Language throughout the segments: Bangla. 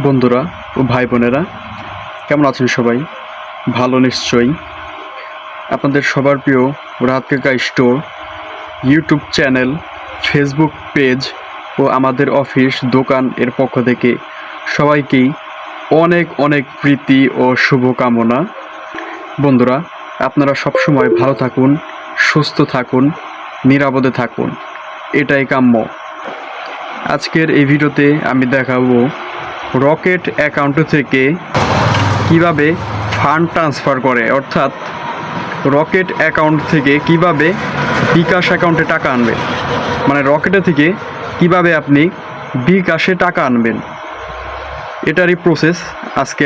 বন্ধুরা ও ভাই বোনেরা, কেমন আছেন সবাই? ভালো নিশ্চয়ই। আপনাদের সবার প্রিয় Rahat Kaka store YouTube channel, Facebook page ও আমাদের অফিস দোকান এর পক্ষ থেকে সবাইকেই অনেক অনেক প্রীতি ও শুভকামনা। বন্ধুরা, আপনারা সবসময় ভালো থাকুন, সুস্থ থাকুন, নিরাপদে থাকুন, এটাই কাম্য। আজকের এই ভিডিওতে আমি দেখাবো রকেট অ্যাকাউন্ট থেকে কিভাবে ফান্ড ট্রান্সফার করে, অর্থাৎ রকেট অ্যাকাউন্ট থেকে কিভাবে বিকাশ অ্যাকাউন্টে টাকা আনবেন, মানে রকেটে থেকে কিভাবে আপনি বিকাশে টাকা আনবেন, এটারই প্রসেস আজকে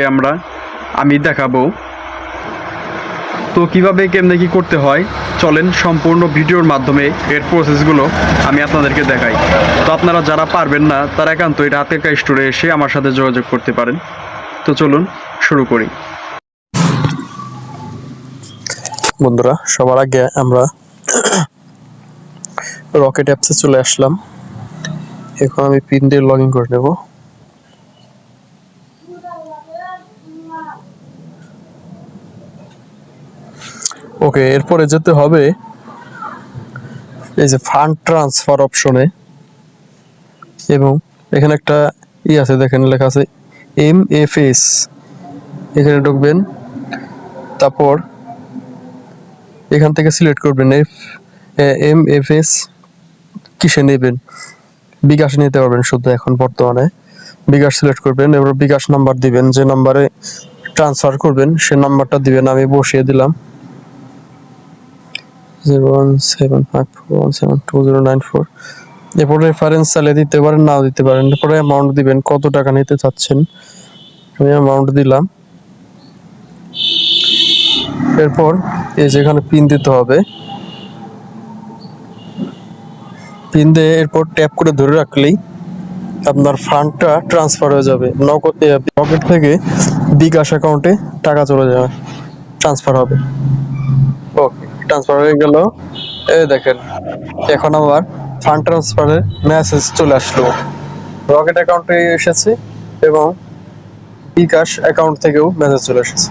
আমি দেখাবো। তো কিভাবে কেমনে কি করতে হয়, চলেন সম্পূর্ণ ভিডিওর মাধ্যমে এর প্রসেসগুলো আমি আপনাদেরকে দেখাই। তো আপনারা যারা পারবেন না তারা একান্ত এটা রাহাত কাকা স্টোরে এসে আমার সাথে যোগাযোগ করতে পারেন। তো চলুন শুরু করি। বন্ধুরা, সবার আগে আমরা রকেট অ্যাপসে চলে আসলাম। এখন আমি পিন দিয়ে লগ ইন করে নেব। ওকে, এরপরে যেতে হবে এই যে ফান্ড ট্রান্সফার অপশনে, এবং এখানে একটা আছে, দেখেন লেখা আছে MFS। এখানে ঢুকবেন, তারপর এখান থেকে সিলেক্ট করবেন MFS কিসে নেবেন। বিকাশ নিতে পারবেন শুধু এখন বর্তমানে। বিকাশ সিলেক্ট করবেন, এবার বিকাশ নাম্বার দিবেন, যে নাম্বারে ট্রান্সফার করবেন সে নাম্বারটা দিবেন। আমি বসিয়ে দিলাম 01754172094। এরপর রেফারেন্স চালিয়ে দিতে পারেন, নাও দিতে পারেন। এরপরে অ্যামাউন্ট দিবেন, কত টাকা নিতে চাচ্ছেন। আমি অ্যামাউন্ট দিলাম। এরপর এই যেখানে পিন দিতে হবে, পিন দিয়ে এরপর ট্যাপ করে ধরে রাখলেই আপনার ফান্ডটা ট্রান্সফার হয়ে যাবে। রকেট থেকে বিকাশ অ্যাকাউন্টে টাকা চলে যাবে, ট্রান্সফার হবে। ওকে, ট্রান্সফার হয়ে গেল। এই দেখেন, এখন আমার ফান্ড ট্রান্সফারের মেসেজ চলে আসলো। রকেট অ্যাকাউন্টে এসেছে এবং বিকাশ অ্যাকাউন্ট থেকেও মেসেজ চলে এসেছে।